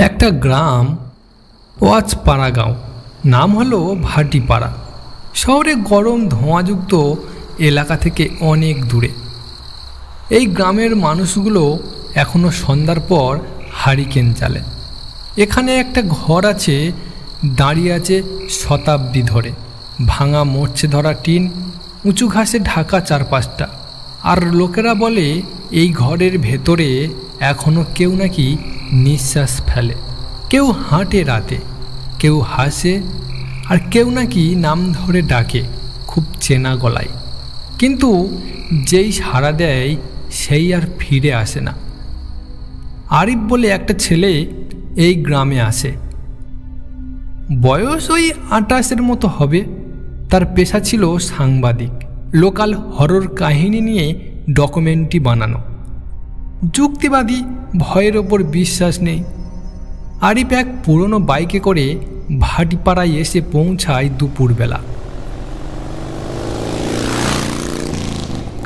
একটা গ্রাম ওয়াচপাড়া গাঁও, নাম হলো ভাটিপাড়া। শহরে গরম ধোঁয়াযুক্ত এলাকা থেকে অনেক দূরে। এই গ্রামের মানুষগুলো এখনও সন্ধ্যার পর হারিকেন চালে। এখানে একটা ঘর আছে, দাঁড়িয়ে আছে শতাব্দী ধরে। ভাঙা মরচে ধরা টিন, উঁচু ঘাসে ঢাকা চারপাশটা। আর লোকেরা বলে এই ঘরের ভেতরে এখনও কেউ নাকি নিঃশ্বাস ফেলে। কেউ হাঁটে রাতে, কেউ হাসে, আর কেউ নাকি নাম ধরে ডাকে খুব চেনা গলায়। কিন্তু যেই সাড়া দেয় সেই আর ফিরে আসে না। আরিফ বলে একটা ছেলে এই গ্রামে আসে। বয়স ওই 28-এর মতো হবে। তার পেশা ছিল সাংবাদিক। লোকাল হরর কাহিনী নিয়ে ডকুমেন্টারি বানানো। যুক্তিবাদী, ভয়ের ওপর বিশ্বাস নেই। আরিফ এক পুরনো বাইকে করে ভাটিপাড়ায় এসে পৌঁছায় দুপুরবেলা।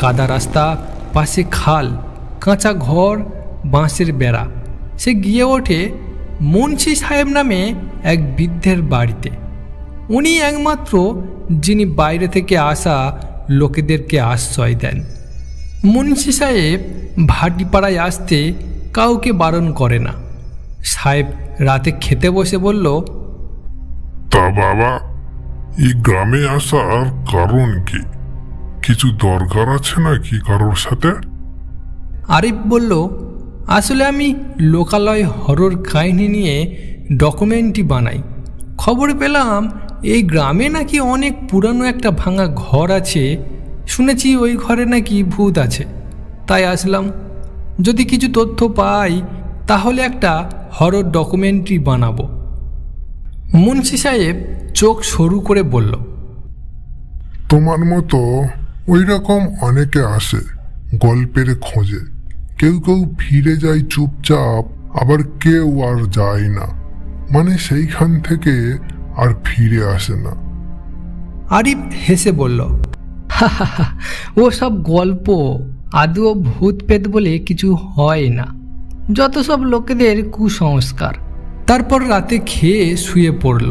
কাদা রাস্তা, পাশে খাল, কাঁচা ঘর, বাঁশের বেড়া। সে গিয়ে ওঠে মুন্সি সাহেব নামে এক বৃদ্ধের বাড়িতে। উনি একমাত্র যিনি বাইরে থেকে আসা লোকেদেরকে আশ্রয় দেন। মুন্সি সাহেব ভাটিপাড়ায় আসতে কাউকে বারণ করে না। সাহেব রাতে খেতে বসে বলল, তা বাবা, এই গ্রামে আসার কারণ কি? কিছু দরকার আছে নাকি কারোর সাথে? আরিফ বলল, আসলে আমি লোকালয় হরর কাহিনী নিয়ে ডকুমেন্টারি বানাই। খবর পেলাম এই গ্রামে নাকি অনেক পুরানো একটা ভাঙা ঘর আছে। শুনেছি ওই ঘরে নাকি ভূত আছে, তাই আসলাম। যদি কিছু তথ্য পাই তাহলে একটা হরর ডকুমেন্টারি বানাবো। মুন্সি সাহেব চোখ সরু করে বলল, তোমার মতো ওই রকম অনেকে আসে গল্পের খোঁজে। কেউ কেউ ফিরে যায় চুপচাপ, আবার কেউ আর যায় না, মানে সেইখান থেকে আর ফিরে আসে না। আরিফ হেসে বলল, ও সব গল্প, আদৌ ভূত পেত বলে কিছু হয় না, যত সব লোকেদের কুসংস্কার। তারপর রাতে খেয়ে শুয়ে পড়ল।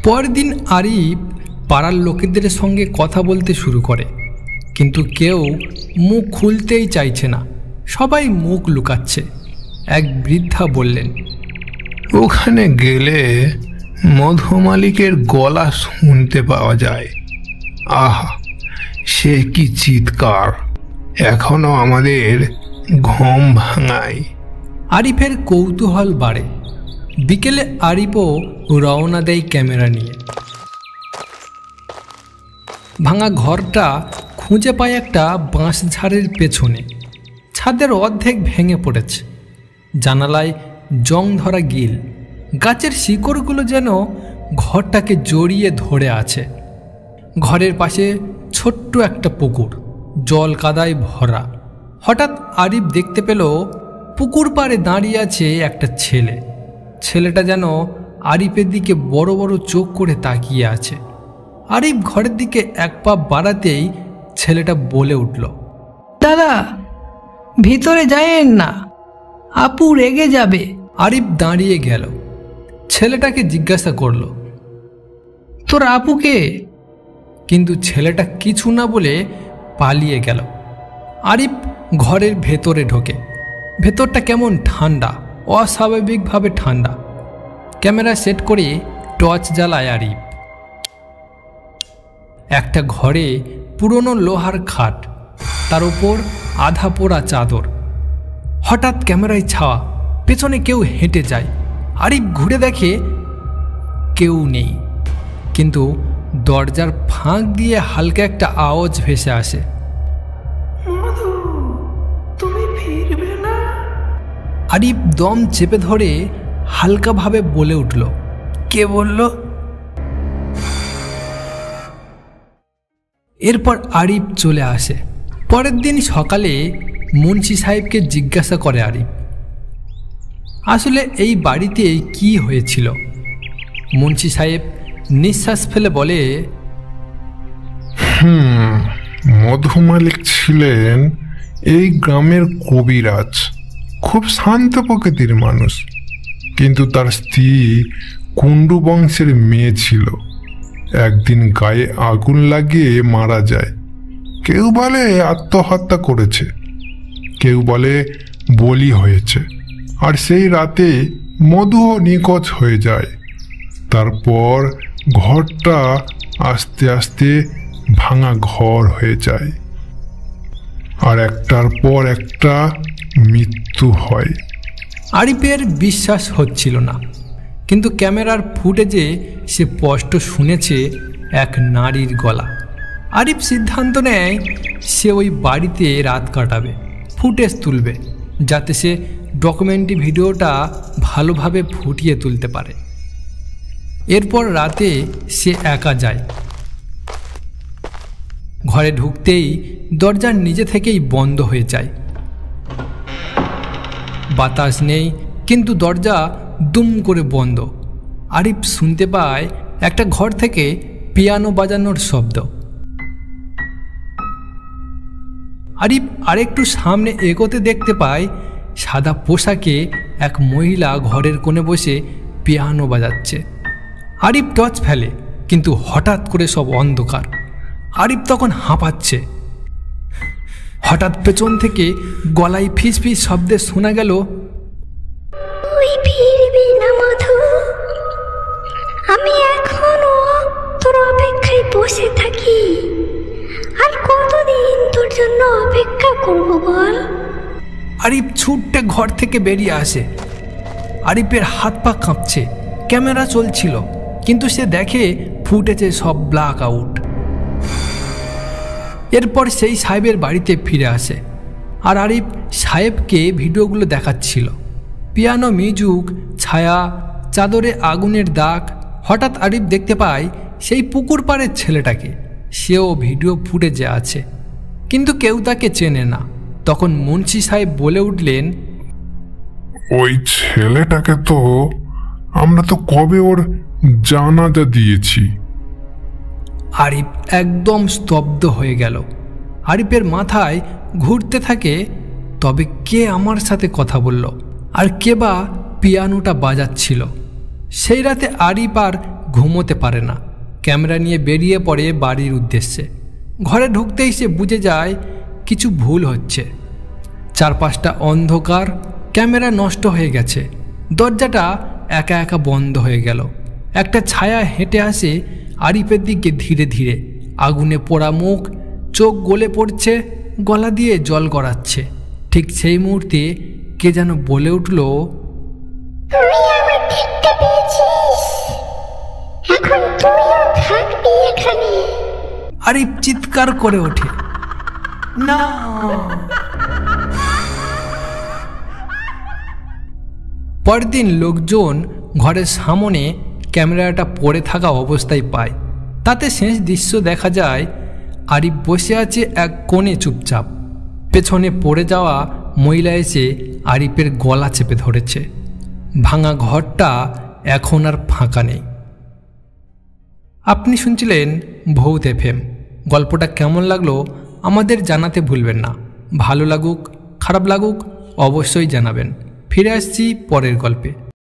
পরের দিন আরিফ পাড়ার লোকেদের সঙ্গে কথা বলতে শুরু করে, কিন্তু কেউ মুখ খুলতেই চাইছে না। সবাই মুখ লুকাচ্ছে। এক বৃদ্ধা বললেন, ওখানে গেলে মধুমালিকের গলা শুনতে পাওয়া যায়। আহা, সে কি চিৎকার! এখনো আমাদের ঘুম ভাঙায়। আরিফের কৌতূহল বাড়ে। বিকেলে আরিফও রওনা দেয় ক্যামেরা নিয়ে। ভাঙা ঘরটা খুঁজে পায় একটা বাঁশঝাড়ের পেছনে। ছাদের অর্ধেক ভেঙে পড়েছে। জানালায় জং ধরা গিল। গাছের শিকড়গুলো যেন ঘরটাকে জড়িয়ে ধরে আছে। ঘরের পাশে ছোট্ট একটা পুকুর, জল কাদায় ভরা। হঠাৎ আরিফ দেখতে পেল পুকুর পাড়ে দাঁড়িয়ে আছে একটা ছেলে। ছেলেটা যেন আরিফের দিকে বড় বড় চোখ করে তাকিয়ে আছে। আরিফ ঘরের দিকে এক পা বাড়াতেই ছেলেটা বলে উঠল, দাদা, ভিতরে যায়েন না, আপু রেগে যাবে। আরিফ দাঁড়িয়ে গেল। ছেলেটাকে জিজ্ঞাসা করল, তোর আপুকে? কিন্তু ছেলেটা কিছু না বলে পালিয়ে গেল। আরিফ ঘরের ভেতরে ঢোকে। ভেতরটা কেমন ঠান্ডা, অস্বাভাবিকভাবে ঠান্ডা। ক্যামেরা সেট করে টর্চ জ্বালায় আরিফ। একটা ঘরে পুরনো লোহার খাট, তার উপর আধা পোড়া চাদর। হঠাৎ ক্যামেরায় ছাওয়া, পেছনে কেউ হেঁটে যায়। আরিফ ঘুরে দেখে কেউ নেই, কিন্তু দরজার ফাঁক দিয়ে হালকা একটা আওয়াজ ভেসে আসে, মধু, তুমি ফিরবে না? আরিফ দম চেপে ধরে হালকাভাবে বলে উঠল, কে বলল? এরপর আরিফ চলে আসে। পরের দিন সকালে মুন্সি সাহেবকে জিজ্ঞাসা করে আরিফ, আসলে এই বাড়িতে কি হয়েছিল? মুন্সি সাহেব নিঃশ্বাস ফেলে বলে, মধুমালিক ছিলেন এই গ্রামের কবিরাজ। খুব শান্ত প্রকৃতির মানুষ, কিন্তু তার স্ত্রী কুণ্ডু বংশের মেয়ে ছিল। একদিন গায়ে আগুন লাগিয়ে মারা যায়। কেউ বলে আত্মহত্যা করেছে, কেউ বলে বলি হয়েছে। আর সেই রাতে মধুও নিখোঁজ হয়ে যায়। তারপর ঘরটা আস্তে আস্তে ভাঙা ঘর হয়ে যায়, আর একটার পর একটা মৃত্যু হয়। আরিফের বিশ্বাস হচ্ছিল না, কিন্তু ক্যামেরার ফুটেজে সে স্পষ্ট শুনেছে এক নারীর গলা। আরিফ সিদ্ধান্ত নেয় সে ওই বাড়িতে রাত কাটাবে, ফুটেজ তুলবে, যাতে সে ডকুমেন্টারি ভিডিওটা ভালোভাবে ফুটিয়ে তুলতে পারে। এরপর রাতে সে একা যায়। ঘরে ঢুকতেই দরজা নিজে থেকেই বন্ধ হয়ে যায়। বাতাস নেই, কিন্তু দরজা দুম করে বন্ধ। আরিফ শুনতে পায় একটা ঘর থেকে পিয়ানো বাজানোর শব্দ। আরিফ আরেকটু সামনে এগোতে দেখতে পায় সাদা পোশাকে এক মহিলা ঘরের কোণে বসে পিয়ানো বাজাচ্ছে। আরিফ টর্চ ফেলে, কিন্তু হঠাৎ করে সব অন্ধকার। আরিফ তখন হাঁপাচ্ছে। হঠাৎ পেছন থেকে গলায় ফিস ফিস শব্দে শোনা গেল, তুই ফিরবি না মধু, আমি এখনো তোর অপেক্ষায় বসে থাকি। আর কতদিন তোর জন্য অপেক্ষা করব বল? আরিফ ছুটতে ঘর থেকে বেরিয়ে আসে। আরিফের হাত পা কাঁপছে। ক্যামেরা চলছিল, কিন্তু সে দেখে ফুটেজে সব ব্ল্যাক আউট। এরপর সেই সাহেবের বাড়িতে ফিরে আসে, আর আরিফ সাহেবকে ভিডিওগুলো দেখাচ্ছিল। পিয়ানো মিউজিক, ছায়া, চাদরে আগুনের দাগ। হঠাৎ আরিফ দেখতে পায় সেই পুকুর পাড়ের ছেলেটাকে। সেও ভিডিও ফুটেজে আছে, কিন্তু কেউ তাকে চেনে না। তখন মুন্সি সাহেব বলে উঠলেন, ওই ছেলেটাকে তো আমরা তো কবে ওর জানাজা দিয়েছি। আরিফ একদম স্তব্ধ হয়ে গেল। আরিফের মাথায় ঘুরতে থাকে, তবে কে আমার সাথে কথা বলল, আর কে বা পিয়ানোটা বাজাচ্ছিল। সেই রাতে আরিফ আর ঘুমোতে পারে না। ক্যামেরা নিয়ে বেরিয়ে পড়ে বাড়ির উদ্দেশ্যে। ঘরে ঢুকতেই সে বুঝে যায় কিছু ভুল হচ্ছে। চারপাশটা অন্ধকার, ক্যামেরা নষ্ট হয়ে গেছে। দরজাটা একা একা বন্ধ হয়ে গেল। একটা ছায়া হেঁটে আসে আরিফের দিকে ধীরে ধীরে। আগুনে পোড়া মুখ, চোখ গলে পড়ছে, গলা দিয়ে জল গড়াচ্ছে। ঠিক সেই মুহূর্তে কে যেন বলে উঠল, তুই আমার দেখতে পেয়েছিস, এখন তুইও থাকবি এখানে। আরিফ চিৎকার করে ওঠে, না। পরদিন লোকজন ঘরের সামনে ক্যামেরাটা পড়ে থাকা অবস্থায় পায়। তাতে শেষ দৃশ্য দেখা যায়, আরিফ বসে আছে এক কোণে চুপচাপ। পেছনে পড়ে যাওয়া মহিলা এসে আরিফের গলা চেপে ধরেছে। ভাঙা ঘরটা এখন আর ফাঁকা নেই। আপনি শুনছিলেন ভূত FM। গল্পটা কেমন লাগলো আমাদের জানাতে ভুলবেন না। ভালো লাগুক খারাপ লাগুক অবশ্যই জানাবেন। ফিরে আসছি পরের গল্পে।